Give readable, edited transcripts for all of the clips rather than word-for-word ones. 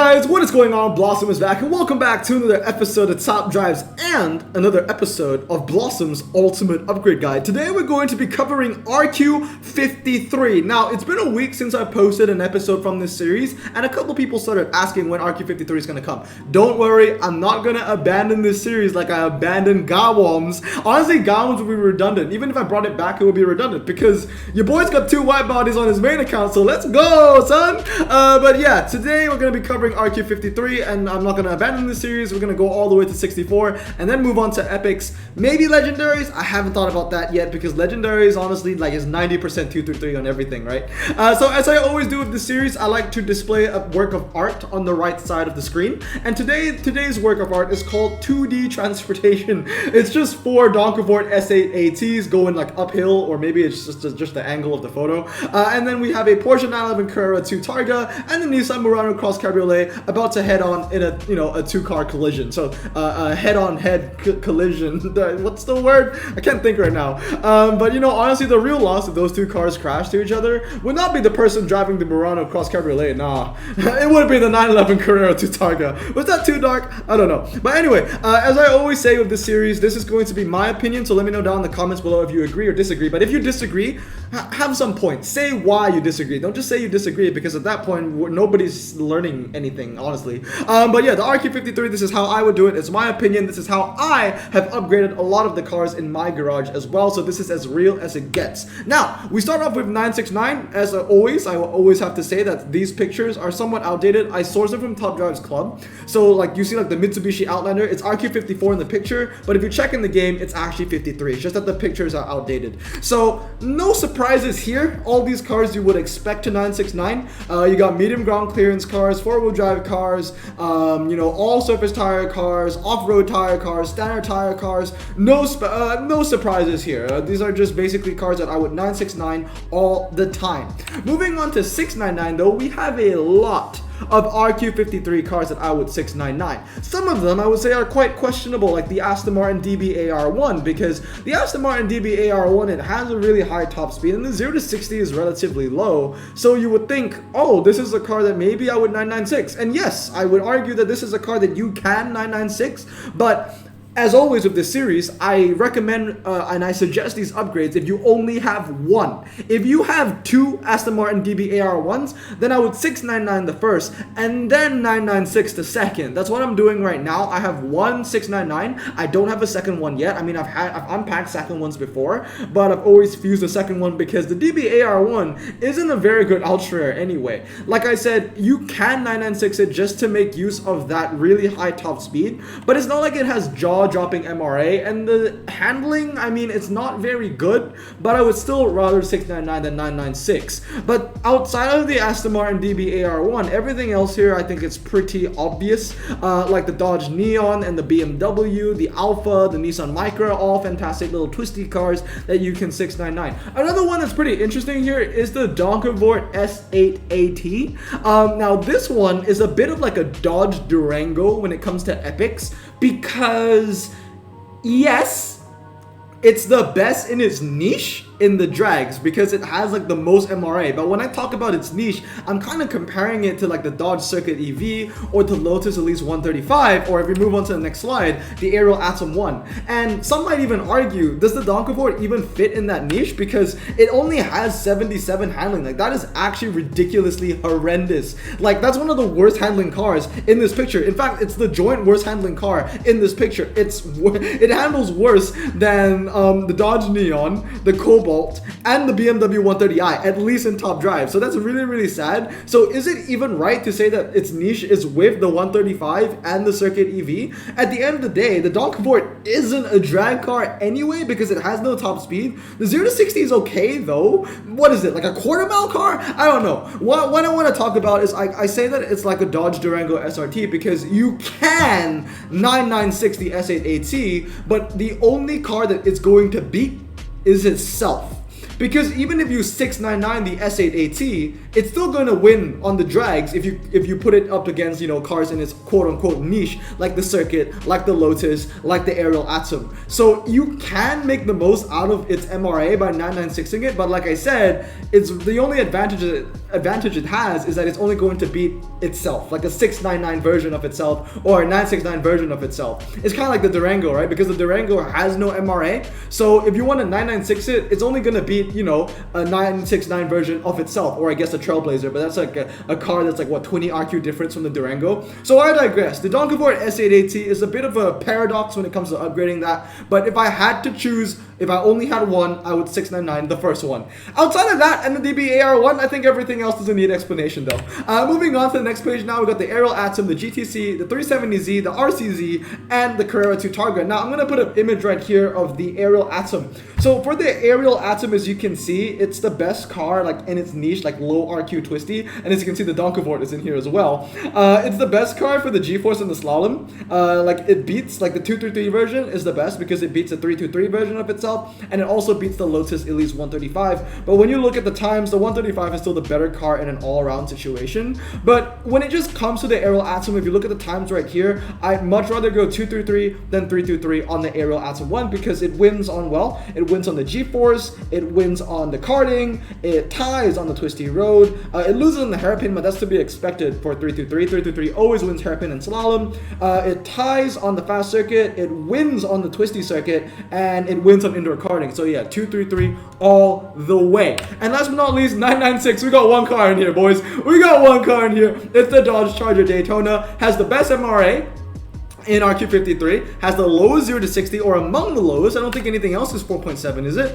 guys, what is going on? Blossom is back and welcome back to another episode of Top Drives and another episode of Blossom's Ultimate Upgrade Guide. Today we're going to be covering RQ53. Now, it's been a week since I posted an episode from this series and a couple people started asking when RQ53 is going to come. Don't worry, I'm not going to abandon this series like I abandoned Gawoms. Honestly, Gawoms would be redundant. Even if I brought it back, it would be redundant because your boy's got 2 white bodies on his main account, so let's go, son! But yeah, today we're going to be covering RQ53 and I'm not going to abandon this series. We're going to go all the way to 64 and then move on to epics, maybe legendaries. I haven't thought about that yet because legendaries honestly like is 90% 2 through 3 on everything, right? So as I always do with this series, I like to display a work of art on the right side of the screen, and today's work of art is called 2D transportation. It's just 4 Donkavort S8 ATs going like uphill, or maybe it's just the angle of the photo, and then we have a Porsche 911 Carrera 2 Targa and the Nissan Murano Cross Cabriolet about to head on in a a 2-car collision. So head-on-head collision. What's the word? I can't think right now. But honestly, the real loss if those 2 cars crash to each other would not be the person driving the Murano Cross Cabriolet. Nah, it would be the 911 Carrera 2 Targa. Was that too dark? I don't know. But anyway, as I always say with this series, this is going to be my opinion. So let me know down in the comments below if you agree or disagree. But if you disagree, have some points. Say why you disagree. Don't just say you disagree, because at that point nobody's learning anything, honestly. But yeah, the RQ53, this is how I would do it. It's my opinion. This is how I have upgraded a lot of the cars in my garage as well. So this is as real as it gets. Now, we start off with 969. As always, I will always have to say that these pictures are somewhat outdated. I sourced them from Top Drives Club. So like you see like the Mitsubishi Outlander, it's RQ54 in the picture, but if you check in the game, it's actually 53. It's just that the pictures are outdated. So no surprises here. All these cars you would expect to 969. You got medium ground clearance cars, 4-wheel drive cars, all surface tire cars, off-road tire cars, standard tire cars. No surprises here. These are just basically cars that I would 969 all the time. Moving on to 699 though, we have a lot of RQ53 cars that I would 699. Some of them I would say are quite questionable, like the Aston Martin DB-AR1, because the Aston Martin DB-AR1, it has a really high top speed and the 0 to 60 is relatively low, so you would think, oh, this is a car that maybe I would 996. And yes, I would argue that this is a car that you can 996, but as always with this series, I recommend and I suggest these upgrades if you only have one. If you have 2 Aston Martin DB-AR1s, then I would 699 the first and then 996 the second. That's what I'm doing right now. I have one 699. I don't have a second one yet. I mean, I've unpacked second ones before, but I've always fused the second one because the DB-AR1 isn't a very good ultra rare anyway. Like I said, you can 996 it just to make use of that really high top speed, but it's not like it has jaw-dropping MRA, and the handling, I mean, it's not very good, but I would still rather 699 than 996. But outside of the Aston Martin DB-AR1, everything else here I think it's pretty obvious, like the Dodge Neon and the BMW, the Alpha, the Nissan Micra, all fantastic little twisty cars that you can 699. Another one that's pretty interesting here is the Donkavort S8 AT. Now this one is a bit of like a Dodge Durango when it comes to epics, because yes, it's the best in its niche in the drags because it has like the most MRA. But when I talk about its niche, I'm kind of comparing it to like the Dodge Circuit EV or to Lotus Elise 135, or if we move on to the next slide, the Aerial Atom 1. And some might even argue, does the Donkavort even fit in that niche? Because it only has 77 handling. Like, that is actually ridiculously horrendous. Like, that's one of the worst handling cars in this picture. In fact, it's the joint worst handling car in this picture. It handles worse than the Dodge Neon, the Cobalt, and the BMW 130i, at least in Top Drive. So that's really, really sad. So is it even right to say that its niche is with the 135 and the Circuit EV? At the end of the day, the Donkavort isn't a drag car anyway because it has no top speed. The 0 to 60 is okay though. What is it, like a quarter-mile car? I don't know. What I want to talk about is I say that it's like a Dodge Durango SRT because you can 996 the S8 AT, but the only car that it's going to beat is itself. Because even if you 699 the S8 AT, it's still going to win on the drags if you put it up against, you know, cars in its quote-unquote niche, like the Circuit, like the Lotus, like the Aerial Atom. So you can make the most out of its MRA by 996ing it, but like I said, it's the only advantage it has is that it's only going to beat itself, like a 699 version of itself or a 969 version of itself. It's kind of like the Durango, right? Because the Durango has no MRA, so if you want to 996 it, it's only going to beat, you know, a 969 version of itself, or I guess a Trailblazer, but that's like a car that's like, what, 20 RQ difference from the Durango. So I digress. The Donkavort S8AT is a bit of a paradox when it comes to upgrading that, but if I had to choose, if I only had one, I would 699 the first one. Outside of that and the DBAR1, I think everything else doesn't need explanation though. Moving on to the next page now, we got the Aerial Atom, the GTC, the 370Z, the RCZ, and the Carrera 2 Targa. Now I'm going to put an image right here of the Aerial Atom. So for the Aerial Atom, as you can see, it's the best car like in its niche, like low RQ twisty, and as you can see, the Donkavort is in here as well. It's the best car for the G-Force and the Slalom. Like it beats, like the 233 version is the best because it beats the 323 version of itself, and it also beats the Lotus Elise 135. But when you look at the times, the 135 is still the better car in an all-around situation. But when it just comes to the Aerial Atom, if you look at the times right here, I'd much rather go 233 than 323 on the Aerial Atom 1 because it wins on, well, it wins on the G-Force, it wins on the karting, it ties on the twisty road, it loses on the hairpin, but that's to be expected for 323. 323 always wins hairpin and slalom, it ties on the fast circuit, it wins on the twisty circuit, and it wins on indoor karting. So yeah, 233 all the way. And last but not least, 996, we got one car in here, boys. We got one car in here. It's the Dodge Charger Daytona, has the best MRA in RQ53, has the lowest 0 to 60, or among the lowest. I don't think anything else is 4.7, is it?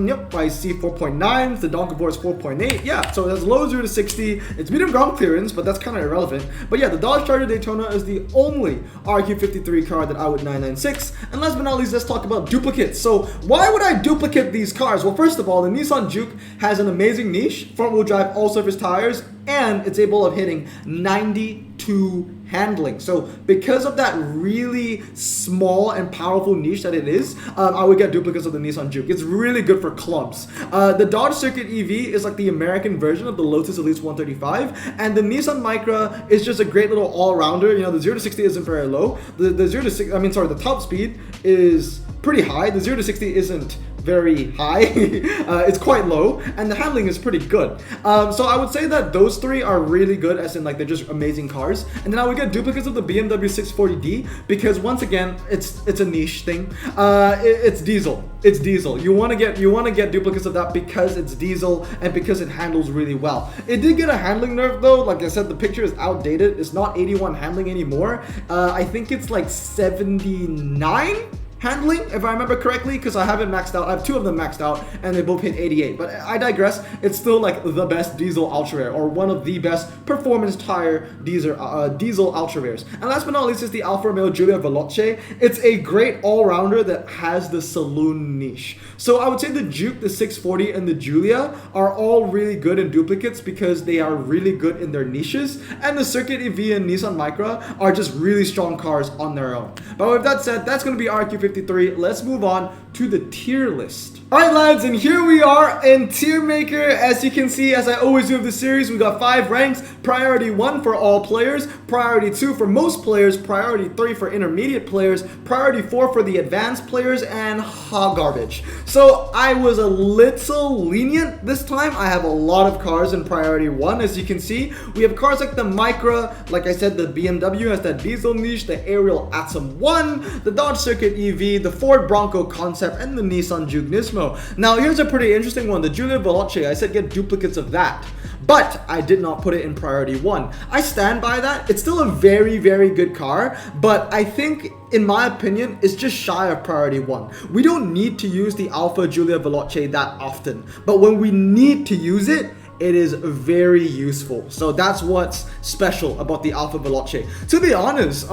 Yep, I see 4.9. The Donkavort is 4.8. Yeah, so it has low 0 to 60. It's medium ground clearance, but that's kind of irrelevant. But yeah, the Dodge Charger Daytona is the only RQ53 car that I would 996. And last but not least, let's talk about duplicates. So why would I duplicate these cars? Well, first of all, the Nissan Juke has an amazing niche, front-wheel drive, all-surface tires, and it's able of hitting 92 handling. So because of that really small and powerful niche that it is, I would get duplicates of the Nissan Juke. It's really good for clubs. The Dodge Circuit EV is like the American version of the Lotus Elise 135, and the Nissan Micra is just a great little all-rounder. You know, the 0 to 60 isn't very low. The 0 to 6, I mean, sorry, the top speed is pretty high. The 0 to 60 isn't very high. It's quite low, and the handling is pretty good. So I would say that those three are really good, as in like they're just amazing cars. And then I would get duplicates of the BMW 640D because once again, it's a niche thing. It's diesel. It's diesel. You want to get duplicates of that because it's diesel and because it handles really well. It did get a handling nerf though. Like I said, the picture is outdated. It's not 81 handling anymore. I think it's like 79 handling, if I remember correctly, because I haven't maxed out. I have two of them maxed out, and they both hit 88. But I digress. It's still like the best diesel ultra rare, or one of the best performance tire diesel ultra rares. And last but not least is the Alfa Romeo Giulia Veloce. It's a great all-rounder that has the saloon niche. So I would say the Juke, the 640, and the Giulia are all really good in duplicates because they are really good in their niches. And the Circuit EV and Nissan Micra are just really strong cars on their own. But with that said, that's going to be RQ53. Let's move on to the tier list. Alright lads, and here we are in Tier Maker. As you can see, as I always do with the series, we got 5 ranks. Priority 1 for all players, Priority 2 for most players, Priority 3 for intermediate players, Priority 4 for the advanced players, and hot garbage. So I was a little lenient this time. I have a lot of cars in Priority 1, as you can see. We have cars like the Micra, like I said, the BMW has that diesel niche, the Aerial Atom 1, the Dodge Circuit EV, the Ford Bronco Concept, and the Nissan Juke Nismo. Now here's a pretty interesting one, the Giulia Veloce. I said get duplicates of that, but I did not put it in Priority 1. I stand by that. It's still a very, very good car, but I think, in my opinion, it's just shy of Priority 1. We don't need to use the Alfa Giulia Veloce that often, but when we need to use it, it is very useful. So that's what's special about the Alfa Veloce. To be honest,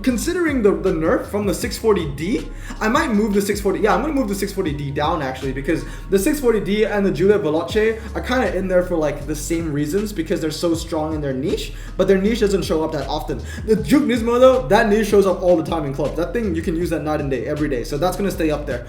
considering the nerf from the 640D, I might move the 640. Yeah, I'm gonna move the 640D down actually, because the 640D and the Giulia Veloce are kind of in there for like the same reasons, because they're so strong in their niche, but their niche doesn't show up that often. The Juke Nismo though, that niche shows up all the time in clubs. That thing, you can use that night and day, every day. So that's gonna stay up there.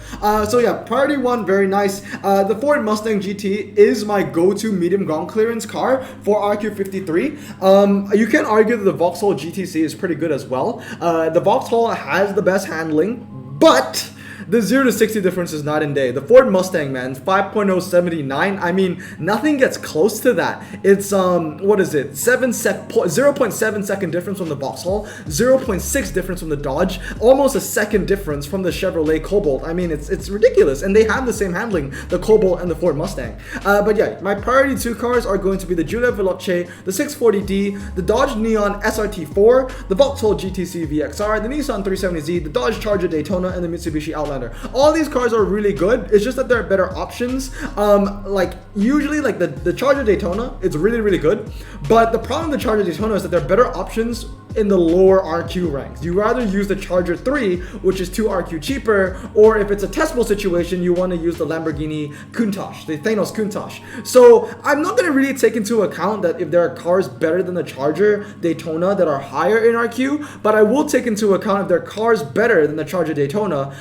So yeah, Priority 1, very nice. The Ford Mustang GT is my go-to medium ground clearance car for RQ53. You can argue that the Vauxhall GTC is pretty good as well. The Vauxhall has the best handling, but the 0 to 60 difference is night and day. The Ford Mustang, man, 5.079. I mean, nothing gets close to that. It's what is it? 0.7 second difference from the Vauxhall, 0.6 difference from the Dodge, almost a second difference from the Chevrolet Cobalt. I mean, it's ridiculous, and they have the same handling, the Cobalt and the Ford Mustang. But yeah, my priority 2 cars are going to be the Giulia Veloce, the 640D, the Dodge Neon SRT4, the Vauxhall GTC VXR, the Nissan 370Z, the Dodge Charger Daytona, and the Mitsubishi Outlander. All these cars are really good. It's just that there are better options. Like usually, like the Charger Daytona, it's really good. But the problem with the Charger Daytona is that there are better options in the lower RQ ranks. You rather use the Charger 3, which is 2 RQ cheaper, or if it's a testable situation, you want to use the Lamborghini Countach, the Thanos Countach. So I'm not going to really take into account that if there are cars better than the Charger Daytona that are higher in RQ, but I will take into account if there are cars better than the Charger Daytona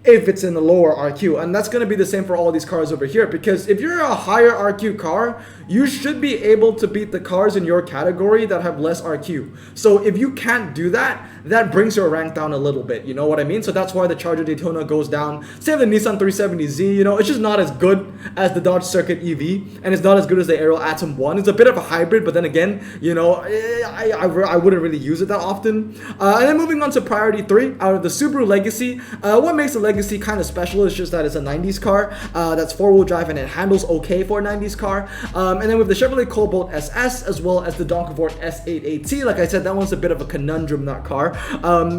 if it's in the lower RQ. And that's going to be the same for all these cars over here, because if you're a higher RQ car, you should be able to beat the cars in your category that have less RQ. So if you can't do that, that brings your rank down a little bit, you know what I mean? So that's why the Charger Daytona goes down. Same with the Nissan 370Z, you know, it's just not as good as the Dodge Circuit EV, and it's not as good as the Aerial Atom 1. It's a bit of a hybrid, but then again, you know, I wouldn't really use it that often. And then moving on to priority 3, out of the Subaru Legacy, what makes the Legacy kind of special is just that it's a 90s car that's 4-wheel drive, and it handles okay for a 90s car. And then with the Chevrolet Cobalt SS, as well as the Donkervoort S88T, like I said, that one's a bit of a conundrum, that car.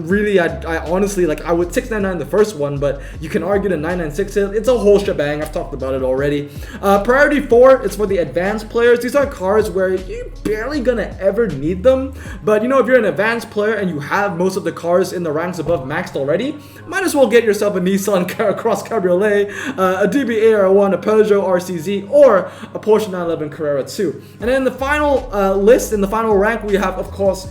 Really, I honestly, like, I would 699 the first one, but you can argue the 996, it's a whole shebang. I've talked about it already. Priority 4 is for the advanced players. These are cars where you're barely gonna ever need them, but you know, if you're an advanced player and you have most of the cars in the ranks above maxed already, might as well get yourself a Nissan Cross Cabriolet, a DB-AR1, a Peugeot RCZ, or a Porsche 911 Carrera 2. And then in the final list, in the final rank, we have, of course,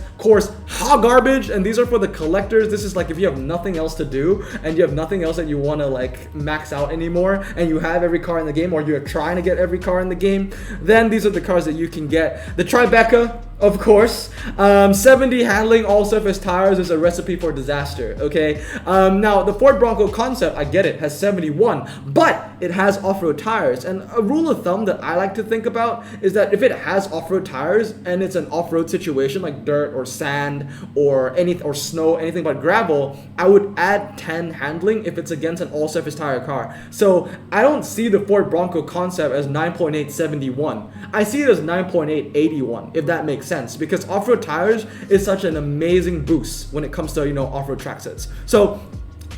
hot garbage, and these are for the collectors. This is like if you have nothing else to do and you have nothing else that you want to like max out anymore, and you have every car in the game, or you're trying to get every car in the game, then these are the cars that you can get. The Tribeca, of course, 70 handling, all surface tires is a recipe for disaster, okay? Now, the Ford Bronco Concept, I get it, has 71, but it has off-road tires. And a rule of thumb that I like to think about is that if it has off-road tires and it's an off-road situation like dirt or sand or snow, anything but gravel, I would add 10 handling if it's against an all-surface tire car. So I don't see the Ford Bronco Concept as 9.871. I see it as 9.881, if that makes sense, because off-road tires is such an amazing boost when it comes to, you know, off-road track sets. So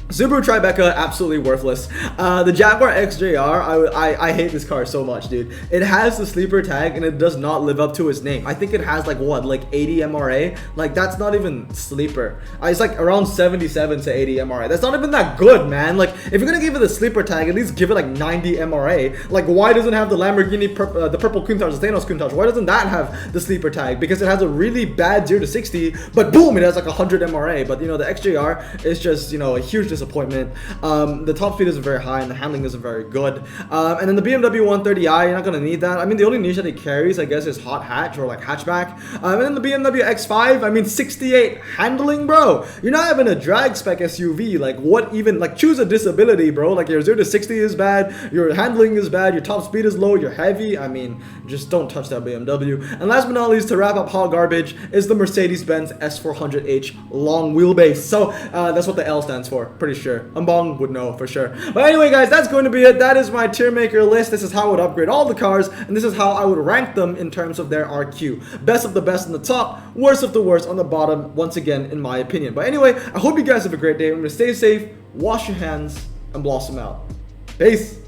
Subaru Tribeca, absolutely worthless. The Jaguar XJR, I hate this car so much, dude. It has the sleeper tag and it does not live up to its name. I think it has like what, like 80 MRA? Like that's not even sleeper. It's like around 77 to 80 MRA. That's not even that good, man. Like if you're gonna give it the sleeper tag, at least give it like 90 MRA. Like why doesn't it have the Lamborghini, the purple Countach, the Thanos Countach? Why doesn't that have the sleeper tag? Because it has a really bad 0 to 60, but boom, it has like 100 MRA. But you know, the XJR is just, you know, a huge disappointment. The top speed isn't very high and the handling isn't very good. And then the BMW 130i, you're not gonna need that. I mean, the only niche that it carries, I guess, is hot hatch or like hatchback. And then the BMW X5, I mean, 68 handling, bro. You're not having a drag spec SUV. Like what even, like choose a disability, bro. Like your 0 to 60 is bad, your handling is bad, your top speed is low, you're heavy. I mean, just don't touch that BMW. And last but not least, to wrap up hot garbage, is the Mercedes-Benz S400h long wheelbase. So that's what the L stands for, pretty sure. Ambong would know for sure. But anyway, guys, that's going to be it. That is my tier maker list. This is how I would upgrade all the cars, and this is how I would rank them in terms of their RQ. Best of the best on the top, worst of the worst on the bottom, once again, in my opinion. But anyway, I hope you guys have a great day. Remember to stay safe, wash your hands, and blossom out. Peace.